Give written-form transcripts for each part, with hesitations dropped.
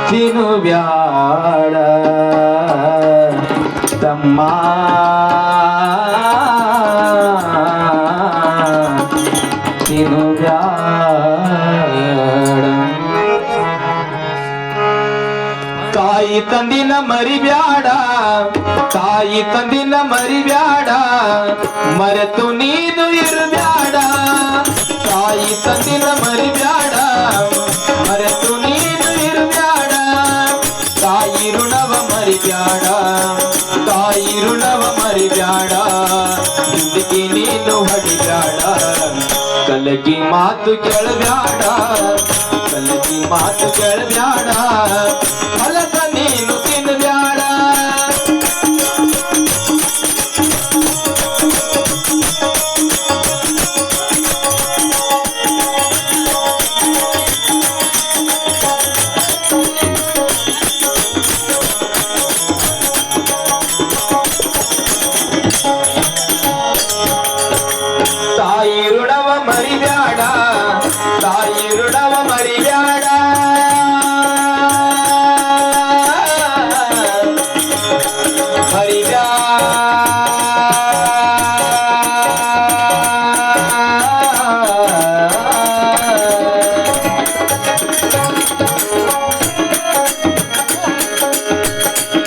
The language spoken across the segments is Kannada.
ತಿನ್ನು ಬ್ಯಾಡ ತಮ್ಮ ತಿನ್ನು ಬ್ಯಾಡ ತಾಯಿ ತಂದಿನ ಮರಿಬ್ಯಾಡ ತಾಯಿ ತಂದಿನ ಮರಿಬ್ಯಾಡ ಮರೆತು ನೀನು ಇರಬ್ಯಾಡ ತಾಯಿ ತಂದಿನ ಮರಿಬ್ಯಾಡ ಮರೆತು ನೀನು ಇರಬ್ಯಾಡ ತಾಯಿ ಋಣವ ಮರಿಬ್ಯಾಡ ತಾಯಿ ಋಣವ ಮರಿಬ್ಯಾಡ ದುಡ್ಡಿಗೆ ನೀನು ಹೊಡಿಬ್ಯಾಡ ಕಲಗಿ ಮಾತು ಕೇಳಬ್ಯಾಡ ಕಲಗಿ ಮಾತು ಕೇಳಬ್ಯಾಡ ಹೊಲಕ ನೀನು ತಿನ್ನಬ್ಯಾಡ ತಾಯಿ ಋಣವ ಮರಿಬ್ಯಾಡ ತಾಯಿ ಋಣವ ಮರಿಬ್ಯಾಡ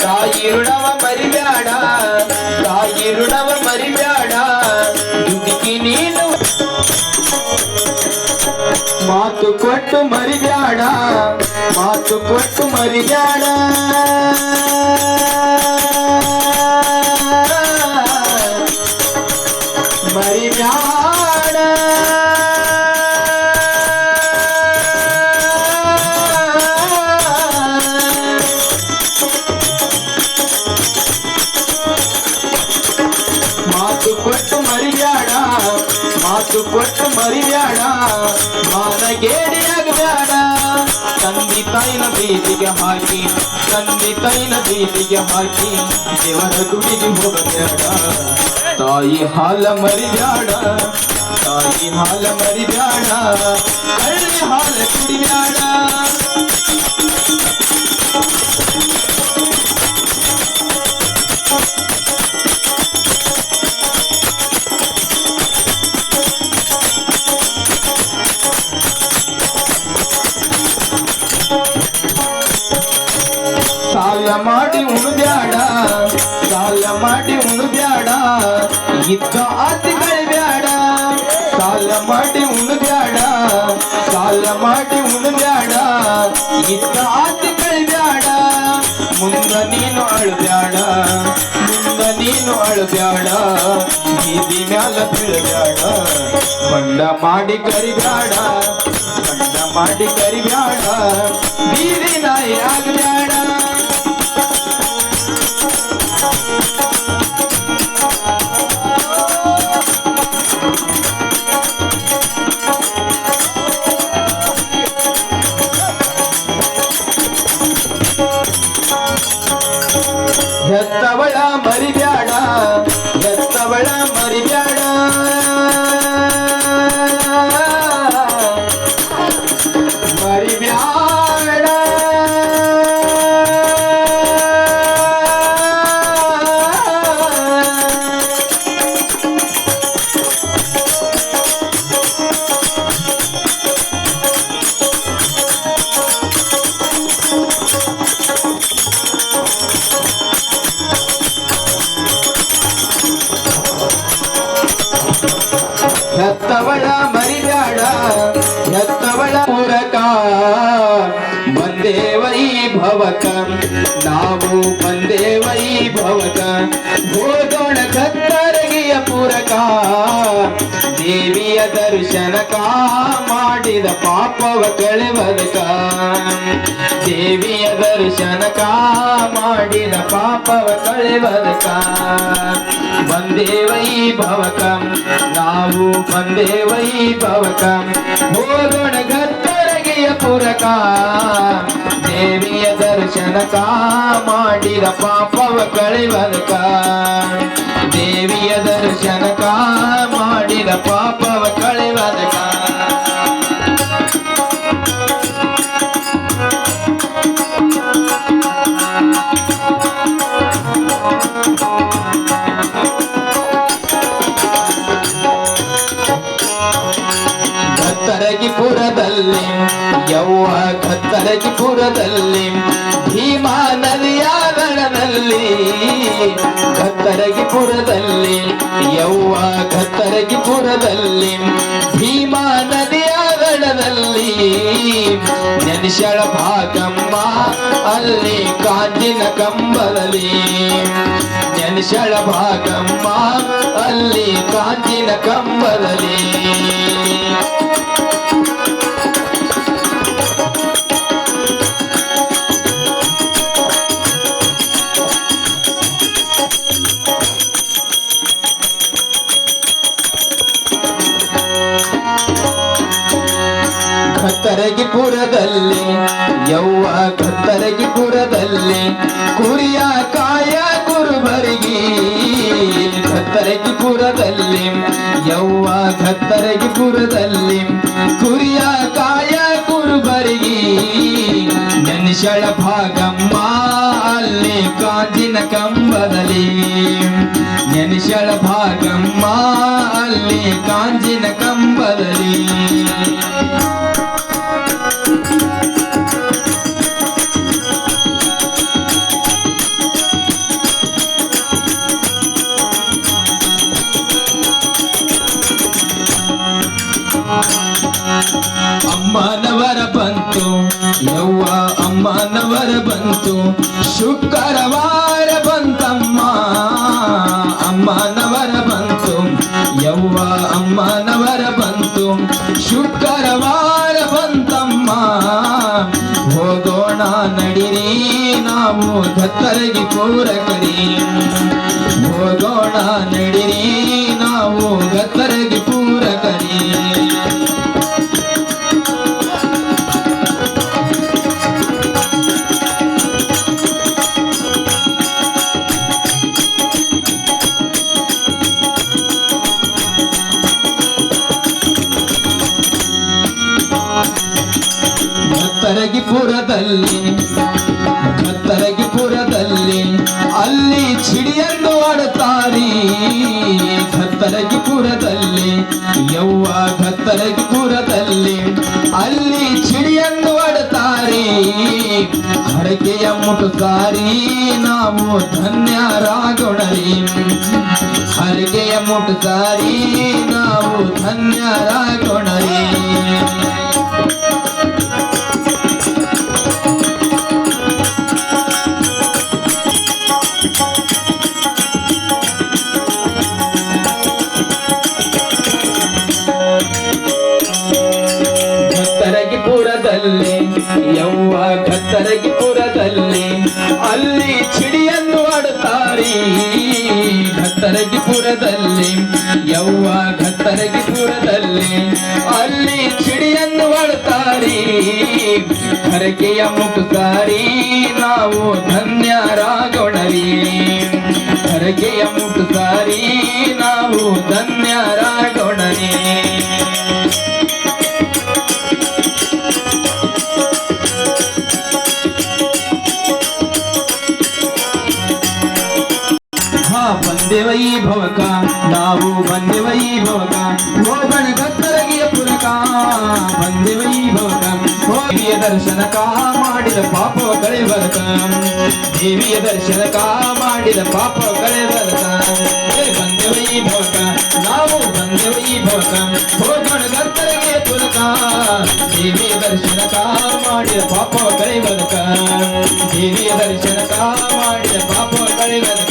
ತಾಯಿ ಋಣವ ಮರಿಬ್ಯಾಡ ತಾಯಿ ಋಣವ ಮರಿಬ್ಯಾಡ ದುಡ್ಡಿಗೆ ನೀನು ಮಾತು ಕೊಟ್ಟು ಮರಿಬ್ಯಾಡ ಮಾತು ಕೊಟ್ಟು ಮರಿಬ್ಯಾಡ ಮರಿಬ್ಯಾಡ ಮಾತು ಕೊಟ್ಟು ಮರಿಬ್ಯಾಡ ಮಾತು ಕೊಟ್ಟು ಮರಿಬ್ಯಾಡ ಮಾನಗೇಡಿಯಾಗಬ್ಯಾಡ ತಂದಿ ತಾಯಿನ ಬೀದಿಗೆ ಹಾಕಿ ತಂದಿ ತಾಯಿನ ಬೀದಿಗೆ ಹಾಕಿ ದೇವರ ಗುಡಿಗೆ ಹೋಗಬೇಡ ತಾಯಿ ಹಾಲ ಮರಿಬ್ಯಾಡ ತಾಯಿ ಹಾಲ ಮರಿಬ್ಯಾಡ ಹಳ್ಳಿ ಹಾಲ ಕುಡಿಬ್ಯಾಡ ಸಾಲ ಮಾಡಿ ಉಣಬ್ಯಾಡ ಸಾಲ ಮಾಡಿ ಉಣಬ್ಯಾಡ ಇದ್ದ ಆತಿಗಳು ಬ್ಯಾಡ ಸಾಲ ಮಾಡಿ ಉಣಬ್ಯಾಡ ಸಾಲ ಮಾಡಿ ಉಣಬ್ಯಾಡ ಇದ್ದ ಆತಿಗಳು ಬ್ಯಾಡ ಮುಂದ ನೀನು ಅಳಬ್ಯಾಡ ಮುಂದ ನೀನು ಅಳಬ್ಯಾಡ ಬೀದಿ ಮ್ಯಾಲ ಬೀಳಬ್ಯಾಡ ಬಂಡ ಮಾಡಿ ಕರಿಬ್ಯಾಡ ಬಂಡ ಮಾಡಿ ಕರಿಬ್ಯಾಡ ಬೀದಿ ನಾಯಿ ಆಗಬ್ಯಾಡ ಹೆತ್ತವಳ ಮರಿಬ್ಯಾಡ ಹೆತ್ತವಳ ಮರಿಬ್ಯಾಡ ಮರಿಬ್ಯಾಡ ಹೆತ್ತವಳ ಮರಿಬ್ಯಾಡ ಹೆತ್ತವಳ ಪುರಕ ಬಂದೇವೈ ಭವಕ ನಾವು ಬಂದೇವೈ ಭವಕ ಹೋಗೋಣ ಕತ್ತರಗಿಯ ಪುರಕ ದೇವಿಯ ದರ್ಶನಕ ಮಾಡಿದ ಪಾಪವ ಕಳೆವದಕ ದೇವಿಯ ದರ್ಶನಕ ಮಾಡಿದ ಪಾಪವ ಕಳೆವದಕ ಬಂದೇವೈ ಭವಕ ನಾವು ಬಂದೇವೈ ಭವಕ ಹೋಗೋಣ ಗತ್ತರಗಿಯ ಪುರಕ ದೇವಿಯ ದರ್ಶನಕ ಮಾಡಿದ ಪಾಪವ ಕಳೆವದಕ ದೇವಿಯ ದರ್ಶನಕ ಮಾಡಿದ ಪಾಪವ ಕಳೆವದಕ ಖತ್ತರಗಿಪುರದಲ್ಲಿ ಯವ್ವ ಖತ್ತರಗಿಪುರದಲ್ಲಿ ಭೀಮಾ ನದಿಯ ದಡದಲ್ಲಿ ಖತ್ತರಗಿಪುರದಲ್ಲಿ ಯವ್ವ ಖತ್ತರಗಿಪುರದಲ್ಲಿ ಭೀಮಾ ನದಿಯ ದಡದಲ್ಲಿ ನೆನೆಸಳ ಭಾಗಮ್ಮ ಅಲ್ಲಿ ಕಾಂಜಿನ ಕಂಬದಲ್ಲಿ ನೆನೆಸಳ ಭಾಗಮ್ಮ ಅಲ್ಲಿ ಕಾಂಜಿನ ಕಂಬದಲ್ಲಿ ಖತ್ತರಗಿಪುರದಲ್ಲಿ ಯವ್ವ ಖತ್ತರಗಿಪುರದಲ್ಲಿ ಕುರಿಯ ಕಾಯ ಕುರುಬರಿಗೆ ಖತ್ತರಗಿಪುರದಲ್ಲಿ ಯವ್ವ ಖತ್ತರಗಿಪುರದಲ್ಲಿ ಕುರಿಯ ಕಾಯ ಕುರುಬರಿಗೆ ನೆನೆಸಳ ಭಾಗಮ್ಮ ಅಲ್ಲಿ ಕಾಂಜಿನ ಕಂಬದಲ್ಲಿ ನೆನೆಸಳ ಭಾಗಮ್ಮ ಅಲ್ಲಿ ಕಾಂಜಿನ ಕಂಬದಲ್ಲಿ ಅಮ್ಮನವರ ಬಂತು ಯವ್ವ ಅಮ್ಮನವರ ಬಂತು ಶುಕ್ರವಾರ ಬಂತಮ್ಮ ಅಮ್ಮನವರ ಬಂತು ಯವ್ವ ಅಮ್ಮನವರ ಬಂತು ಶುಕ್ರವಾರ ಬಂತಮ್ಮ ಹೋಗೋಣ ನಡಿರಿ ನಾವು ಖತ್ತರಗಿಪುರ ಕರಿ ಹೋಗೋಣ ನಡಿರಿ ನಾವು ಖತ್ತರಗಿಪುರ ಕರಿ ಖತ್ತರಗಿಪುರದಲ್ಲಿ ಅಲ್ಲಿ ಚಿಡಿಯನ್ನು ಆಡುತ್ತಾರೆ ಖತ್ತರಗಿಪುರದಲ್ಲಿ ಯವ್ವ ಖತ್ತರಗಿಪುರದಲ್ಲಿ ಅಲ್ಲಿ ಚಿಡಿಯನ್ನು ಆಡುತ್ತಾರೆ ಹರಕೆಯ ಮುಟುತ್ತಾರೆ ನಾವು ಧನ್ಯರಾಗೋಣರಿ ಹರಕೆಯ ಮುಟುತ್ತಾರೆ ನಾವು ಧನ್ಯರಾಗೋಣರಿ ಖತ್ತರಗಿಪುರದಲ್ಲಿ ಯವ್ವ ಖತ್ತರಗಿಪುರದಲ್ಲಿ ಅಲ್ಲಿ ಚಿಡಿಯನ್ನು ಆಡುತ್ತಾರೆ ಖತ್ತರಗಿಪುರದಲ್ಲಿ ಯವ್ವ ಖತ್ತರಗಿಪುರದಲ್ಲಿ ಅಲ್ಲಿ ಚಿಡಿಯನ್ನು ಆಡುತ್ತಾರೆ ಹರಕೆಯ ಮುಟುತ್ತಾರೆ ನಾವು ಧನ್ಯರಾಗೋಣರಿ ಹರಕೆಯ ಮುಟುತ್ತಾರೆ ನಾವು ಧನ್ಯರಾಗೋಣರಿ ಬಂದೆ ವೈಭವಕ ನಾವು ಬಂದೆ ವೈಭವಕ ಹೋಗಣ ಖತ್ತರಗಿಯ ಪುರಕ ಬಂದೆ ವೈಭವಕ ದೇವಿಯ ದರ್ಶನಕ ಮಾಡಿದ ಪಾಪವ ಕಳೆಬರಕ ದೇವಿಯ ದರ್ಶನಕ ಮಾಡಿದ ಪಾಪವ ಕಳೆಬರಕ ಬಂದೆ ವೈಭವಕ ನಾವು ಬಂದೆ ವೈಭವಕ ಹೋಗಣ ಖತ್ತರಗಿಯ ಪುರಕ ದೇವಿಯ ದರ್ಶನಕ ಮಾಡಿದ ಪಾಪವ ಕಳೆಬರಕ ದೇವಿಯ ದರ್ಶನಕ ಮಾಡಿದ ಪಾಪವ ಕಳೆಬರಕ